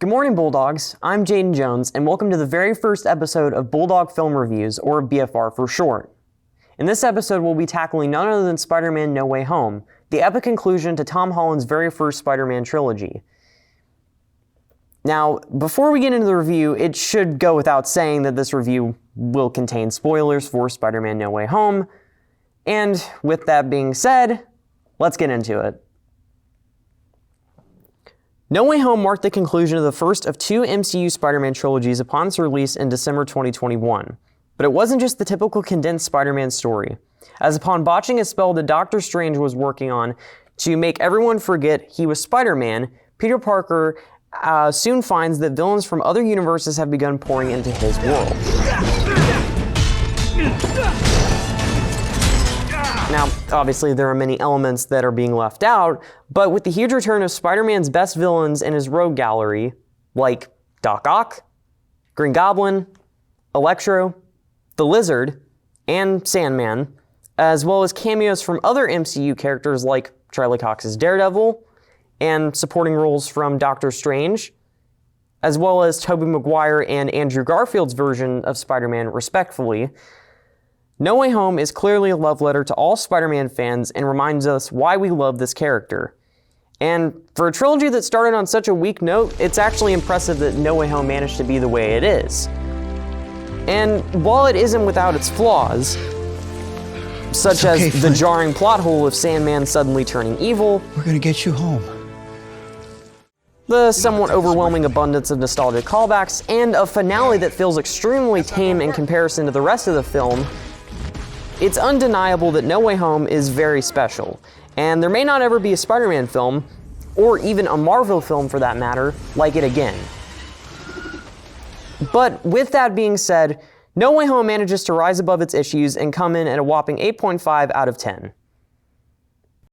Good morning, Bulldogs. I'm Jayden Jones, and welcome to the very first episode of Bulldog Film Reviews, or BFR for short. In this episode, we'll be tackling none other than Spider-Man No Way Home, the epic conclusion to Tom Holland's very first Spider-Man trilogy. Now, before we get into the review, it should go without saying that this review will contain spoilers for Spider-Man No Way Home, and with that being said, let's get into it. No Way Home marked the conclusion of the first of two MCU Spider-Man trilogies upon its release in December 2021. But it wasn't just the typical condensed Spider-Man story, as upon botching a spell that Doctor Strange was working on to make everyone forget he was Spider-Man, Peter Parker soon finds that villains from other universes have begun pouring into his world. Now, obviously, there are many elements that are being left out, but with the huge return of Spider-Man's best villains in his rogue gallery, like Doc Ock, Green Goblin, Electro, the Lizard, and Sandman, as well as cameos from other MCU characters like Charlie Cox's Daredevil, and supporting roles from Doctor Strange, as well as Tobey Maguire and Andrew Garfield's version of Spider-Man, respectively, No Way Home is clearly a love letter to all Spider-Man fans and reminds us why we love this character. And for a trilogy that started on such a weak note, it's actually impressive that No Way Home managed to be the way it is. And while it isn't without its flaws, such as the jarring plot hole of Sandman suddenly turning evil, we're gonna get you home. The somewhat overwhelming abundance of nostalgic callbacks, and a finale that feels extremely tame in comparison to the rest of the film, it's undeniable that No Way Home is very special, and there may not ever be a Spider-Man film, or even a Marvel film for that matter, like it again. But with that being said, No Way Home manages to rise above its issues and come in at a whopping 8.5 out of 10.